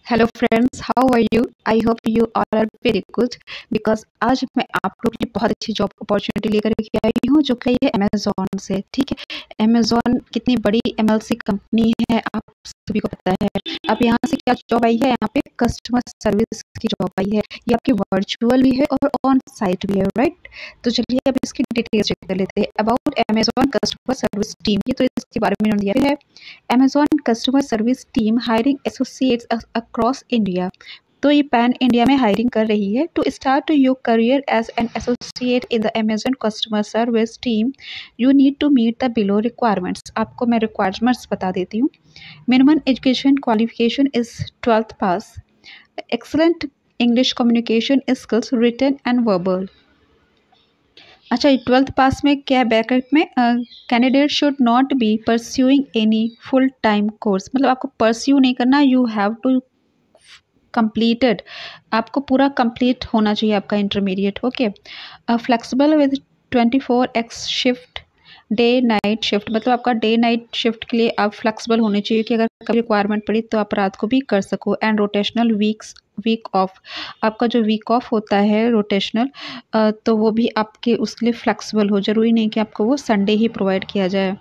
Hello friends, how are you? I hope you all are very good. Because आज मैं आप लोग के लिए बहुत अच्छी जॉब अपॉर्चुनिटी लेकर के आई हूँ जो कि है अमेजोन से। ठीक है, अमेजोन कितनी बड़ी एमएलसी कंपनी है आप सभी को पता है। अब यहाँ से क्या जॉब आई है, यहाँ पे कस्टमर सर्विस की जॉब आई है। ये आपकी वर्चुअल भी है और ऑन साइट भी है, राइट। तो चलिए अब इसकी डिटेल्स चेक कर लेते हैं। About Amazon customer service team, ये तो इसके बारे में दिया है। Amazon customer service team hiring associates across India. तो ये पैन इंडिया में हायरिंग कर रही है। To start your career as an associate in the Amazon customer service team you need to meet the below requirements. आपको मैं requirements बता देती हूँ। Minimum education qualification is 12th pass, excellent English communication skills written and verbal. अच्छा, 12th पास में क्या है bracket में, candidate should not be pursuing any full time course. मतलब आपको परस्यू नहीं करना, यू हैव टू कंप्लीटेड, आपको पूरा कंप्लीट होना चाहिए आपका intermediate. Okay, flexible with 24x shift, day night shift. मतलब आपका डे नाइट शिफ्ट के लिए आप फ्लेक्सिबल होने चाहिए कि अगर कभी रिक्वायरमेंट पड़ी तो आप रात को भी कर सको। एंड रोटेशनल वीक ऑफ, आपका जो वीक ऑफ होता है रोटेशनल, तो वो भी आपके उसके लिए फ्लेक्सिबल हो। ज़रूरी नहीं कि आपको वो संडे ही प्रोवाइड किया जाए।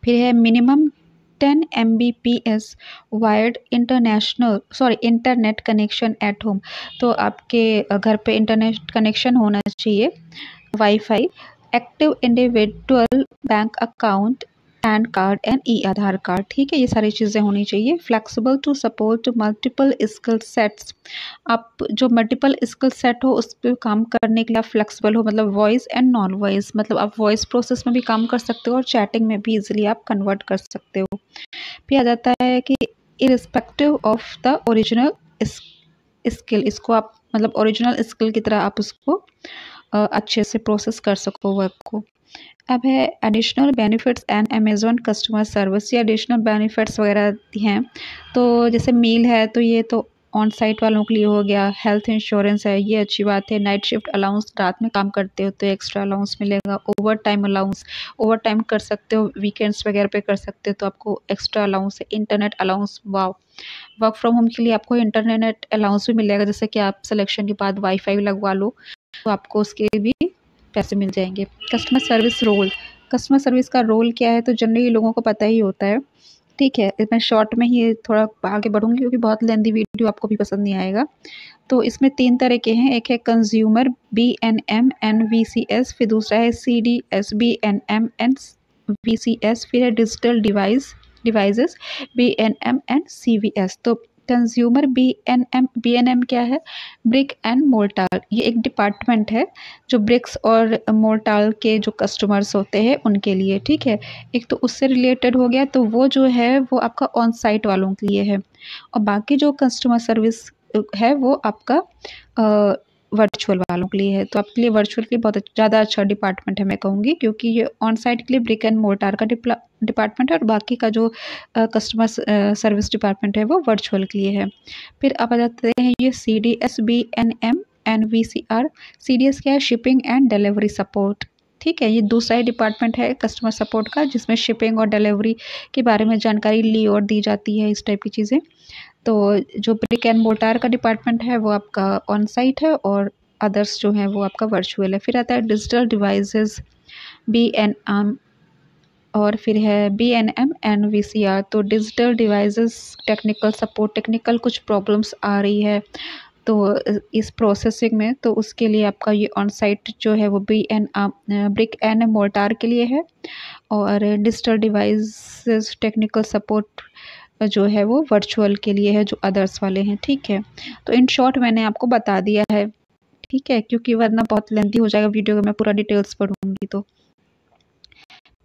फिर है minimum 10 Mbps wired internet connection at home. तो आपके घर पे इंटरनेट कनेक्शन होना चाहिए, wifi. Active individual bank account PAN card and e Aadhaar card. ठीक है, ये सारी चीज़ें होनी चाहिए। Flexible to support multiple skill sets. आप जो मल्टीपल स्किल सेट हो उस पर काम करने के लिए आप फ्लेक्सिबल हो। मतलब वॉइस एंड नॉन वॉइस, मतलब आप वॉइस प्रोसेस में भी काम कर सकते हो और चैटिंग में भी इजीली आप कन्वर्ट कर सकते हो। फिर आ जाता है कि irrespective of the original skill, इसको आप मतलब ओरिजिनल स्किल की तरह आप उसको अच्छे से प्रोसेस कर सको वर्क को। अब है additional benefits and Amazon customer service. ये एडिशनल बेनिफिट्स वगैरह हैं। तो जैसे मील है तो ये तो ऑन साइट वालों के लिए हो गया। हेल्थ इंश्योरेंस है, ये अच्छी बात है। नाइट शिफ्ट अलाउंस, रात में काम करते हो तो एक्स्ट्रा अलाउंस मिलेगा। Over time allowance, over time कर सकते हो, वीकेंड्स वगैरह पे कर सकते हो तो आपको एक्स्ट्रा अलाउंस है। Internet allowance, wow. Work from home के लिए आपको इंटरनेट अलाउंस भी मिलेगा, जैसे कि आप सिलेक्शन के बाद वाईफाई लगवा लो तो आपको उसके भी पैसे मिल जाएंगे। Customer service role, customer service का रोल क्या है तो जनरली लोगों को पता ही होता है। ठीक है, मैं शॉर्ट में ही थोड़ा आगे बढ़ूंगी क्योंकि बहुत लेंदी वीडियो आपको भी पसंद नहीं आएगा। तो इसमें 3 तरह के हैं। एक है कंज्यूमर BNM NVCS, फिर दूसरा है CDS BNM NVCS, फिर है digital devices BNM and CVS। तो कंज्यूमर BNM क्या है, ब्रिक एंड मोर्टार। ये एक डिपार्टमेंट है जो ब्रिक्स और मोर्टार के जो कस्टमर्स होते हैं उनके लिए। ठीक है, एक तो उससे रिलेटेड हो गया, तो वो जो है वो आपका ऑन साइट वालों के लिए है। और बाकी जो कस्टमर सर्विस है वो आपका वर्चुअल वालों के लिए है। तो आपके लिए वर्चुअल के लिए बहुत ज़्यादा अच्छा डिपार्टमेंट है मैं कहूँगी, क्योंकि ये ऑन साइट के लिए ब्रिक एंड मोर्टार का डिपार्टमेंट है और बाकी का जो कस्टमर सर्विस डिपार्टमेंट है वो वर्चुअल के लिए है। फिर अब आ जाते हैं ये CDS BNM NVCR। CDS क्या है, शिपिंग एंड डिलीवरी सपोर्ट। ठीक है, ये दूसरा डिपार्टमेंट है कस्टमर सपोर्ट का जिसमें शिपिंग और डिलीवरी के बारे में जानकारी ली और दी जाती है, इस टाइप की चीज़ें। तो जो ब्रिक एंड मोर्टार का डिपार्टमेंट है वो आपका ऑन साइट है और अदर्स जो है वो आपका वर्चुअल है। फिर आता है डिजिटल डिवाइसेस BNM और फिर है BNM NVCR। तो digital devices technical support, technical कुछ प्रॉब्लम्स आ रही है तो इस प्रोसेसिंग में, तो उसके लिए आपका ये ऑन साइट जो है वो ब्रिक एंड मोर्टार के लिए है। और डिजिटल डिवाइसेस टेक्निकल सपोर्ट जो है वो वर्चुअल के लिए है, जो अदर्स वाले हैं। ठीक है, तो इन शॉर्ट मैंने आपको बता दिया है। ठीक है, क्योंकि वरना बहुत लेंथी हो जाएगा वीडियो, मैं पूरा डिटेल्स पढ़ूंगी तो।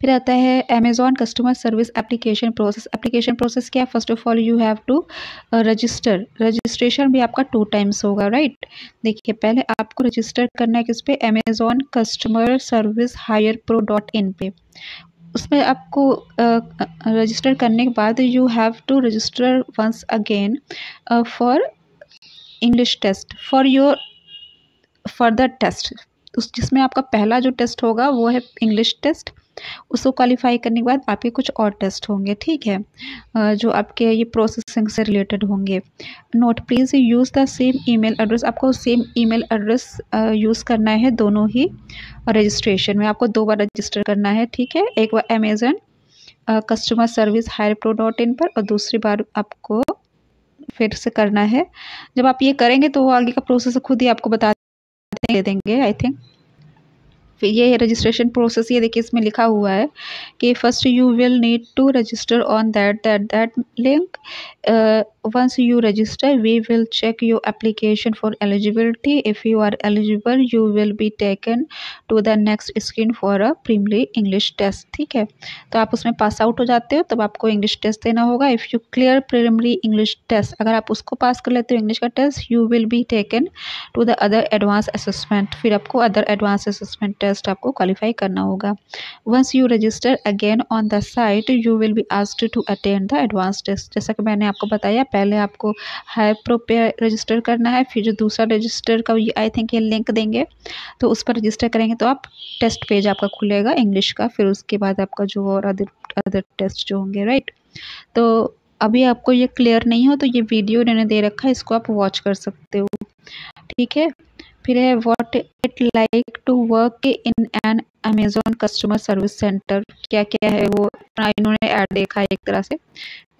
फिर आता है Amazon customer service application process. Application process क्या है, first of all you have to registration भी आपका 2 टाइम्स होगा, राइट। देखिए, पहले आपको रजिस्टर करना है किस पे, अमेजॉन कस्टमर सर्विस HirePro.in पे। उसमें आपको रजिस्टर करने के बाद you have to register once again for English test for your further test. उस जिसमें आपका पहला जो टेस्ट होगा वो है इंग्लिश टेस्ट, उसको क्वालिफाई करने के बाद आपके कुछ और टेस्ट होंगे, ठीक है, जो आपके ये प्रोसेसिंग से रिलेटेड होंगे। Note please use the same email address, आपको सेम ईमेल एड्रेस यूज़ करना है दोनों ही रजिस्ट्रेशन में, आपको 2 बार रजिस्टर करना है, ठीक है। एक बार अमेज़न कस्टमर सर्विस HirePro.in पर और दूसरी बार आपको फिर से करना है। जब आप ये करेंगे तो वो आगे का प्रोसेस खुद ही आपको बता देंगे आई थिंक। फिर ये रजिस्ट्रेशन प्रोसेस ये देखिए इसमें लिखा हुआ है कि first you will need to register on that link. Once you register we will check your application for eligibility. If you are eligible you will be taken to the next screen for a preliminary English test, ठीक है। तो आप उसमें pass out हो जाते हो तब आपको इंग्लिश टेस्ट देना होगा। If you clear preliminary English test, अगर आप उसको पास कर लेते हो इंग्लिश का test, you will be taken to the other advance assessment, फिर आपको अदर एडवांस असेसमेंट टेस्ट आपको क्वालिफाई करना होगा। Once you register again on the site you will be asked to attend the advance test. जैसा कि मैंने आपको बताया पहले आपको HirePro पे रजिस्टर करना है, फिर जो दूसरा रजिस्टर का आई थिंक ये लिंक देंगे तो उस पर रजिस्टर करेंगे तो आप टेस्ट पेज आपका खुलेगा इंग्लिश का, फिर उसके बाद आपका जो और अदर टेस्ट जो होंगे, राइट। तो अभी आपको ये क्लियर नहीं हो तो ये वीडियो इन्होंने दे रखा है, इसको आप वॉच कर सकते हो, ठीक है। फिर है what it like to work in an Amazon customer service centre, क्या क्या है वो इन्होंने ऐड देखा है एक तरह से।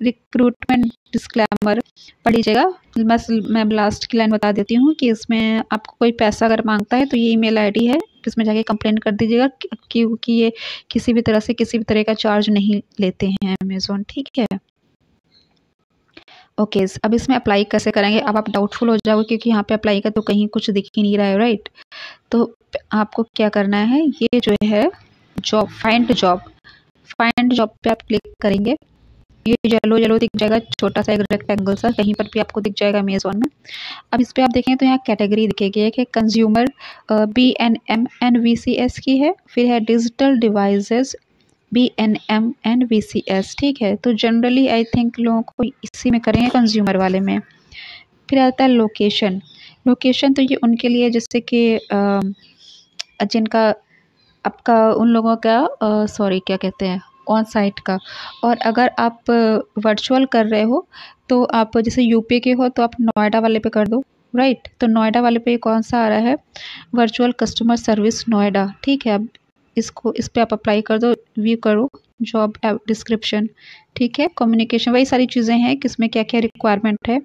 रिक्रूटमेंट डिस्क्लेमर पढ़ लीजिएगा, मैं लास्ट की लाइन बता देती हूँ कि इसमें आपको कोई पैसा अगर मांगता है तो ये ईमेल आईडी है जिसमें जाके कंप्लेन कर दीजिएगा, क्योंकि ये किसी भी तरह का चार्ज नहीं लेते हैं अमेज़न, ठीक है। ओके अब इसमें अप्लाई कैसे करेंगे, अब आप डाउटफुल हो जाओगे क्योंकि यहाँ पे अप्लाई का तो कहीं कुछ दिख ही नहीं रहा है, राइट। तो आपको क्या करना है, ये जो है जॉब फाइंड जॉब पे आप क्लिक करेंगे। ये येलो दिख जाएगा, छोटा सा एक रेक्टेंगल सा, कहीं पर भी आपको दिख जाएगा अमेज़न में। अब इस पे आप देखें तो यहाँ कैटेगरी दिखेगी, एक है कंज्यूमर BNM and VCS की है, फिर है digital devices BNM and VCS, ठीक है। तो जनरली आई थिंक लोगों को इसी में करेंगे, कंज्यूमर वाले में। फिर आता है लोकेशन तो ये उनके लिए जैसे कि जिनका आपका उन लोगों का क्या कहते हैं ऑन साइट का, और अगर आप वर्चुअल कर रहे हो तो आप जैसे यूपी के हो तो आप नोएडा वाले पे कर दो, राइट। तो नोएडा वाले पे कौन सा आ रहा है, वर्चुअल कस्टमर सर्विस नोएडा, ठीक है। अब इस पे आप अप्लाई कर दो, व्यू करो जॉब डिस्क्रिप्शन, ठीक है। कम्युनिकेशन वही सारी चीज़ें हैं कि इसमें क्या क्या रिक्वायरमेंट है,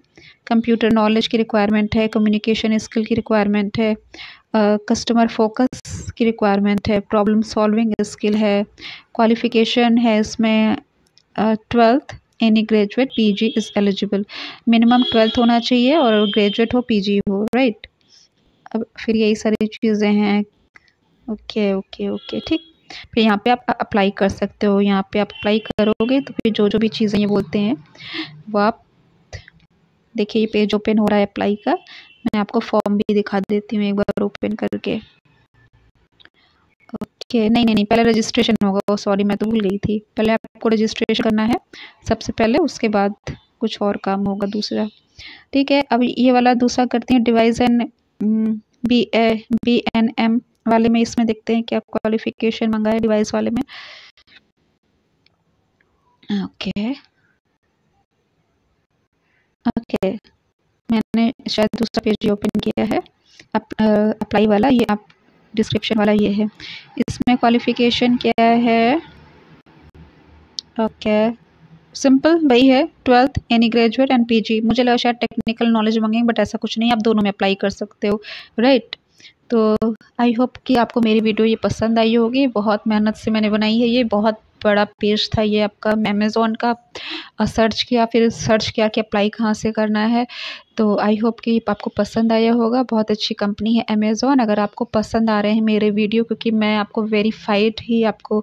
कंप्यूटर नॉलेज की रिक्वायरमेंट है, कम्युनिकेशन स्किल की रिक्वायरमेंट है, कस्टमर फोकस की रिक्वायरमेंट है, प्रॉब्लम सॉल्विंग स्किल है, क्वालिफिकेशन है इसमें 12th, any graduate PG is eligible, minimum 12th होना चाहिए और ग्रेजुएट हो PG हो, राइट। अब फिर यही सारी चीज़ें हैं, ओके ठीक। फिर यहाँ पे आप अप्लाई कर सकते हो, यहाँ पे आप अप्लाई करोगे तो फिर जो भी चीज़ें ये बोलते हैं वो आप देखिए, ये पेज ओपन हो रहा है अप्लाई का। मैं आपको फॉर्म भी दिखा देती हूँ एक बार ओपन करके। ओके नहीं पहले रजिस्ट्रेशन होगा, सॉरी मैं तो भूल गई थी, पहले आपको रजिस्ट्रेशन करना है सबसे पहले, उसके बाद कुछ और काम होगा दूसरा, ठीक है। अब ये वाला दूसरा करते हैं, डिवाइस एंड BNM वाले में। इसमें देखते हैं क्या क्वालिफिकेशन मांगा है डिवाइस वाले में। ओके मैंने शायद दूसरा पेज ओपन किया है, अप्लाई वाला, ये आप डिस्क्रिप्शन वाला ये है। इसमें क्वालिफिकेशन क्या है, ओके सिंपल वही है, 12th, any graduate and PG। मुझे लगा शायद टेक्निकल नॉलेज मांगेंगे बट ऐसा कुछ नहीं, आप दोनों में अप्लाई कर सकते हो, राइट। तो आई होप कि आपको मेरी वीडियो ये पसंद आई होगी, बहुत मेहनत से मैंने बनाई है, ये बहुत बड़ा पेज था ये आपका अमेज़न का। सर्च किया कि अप्लाई कहाँ से करना है, तो आई होप कि आपको पसंद आया होगा। बहुत अच्छी कंपनी है अमेज़न। अगर आपको पसंद आ रहे हैं मेरे वीडियो, क्योंकि मैं आपको वेरीफाइड ही आपको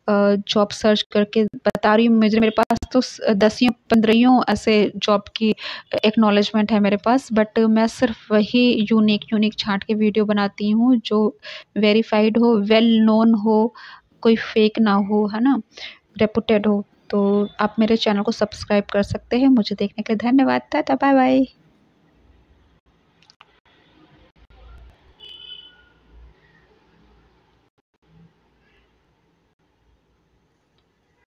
जॉब सर्च करके बता रही हूँ, मेरे पास तो 10-15 ऐसे जॉब की एक्नॉलेजमेंट है मेरे पास, बट मैं सिर्फ वही यूनिक छांट के वीडियो बनाती हूँ जो वेरीफाइड हो, वेल नोन हो, कोई फेक ना हो, है ना, रेपुटेड हो। तो आप मेरे चैनल को सब्सक्राइब कर सकते हैं। मुझे देखने के लिए धन्यवाद, टाटा बाय बाय।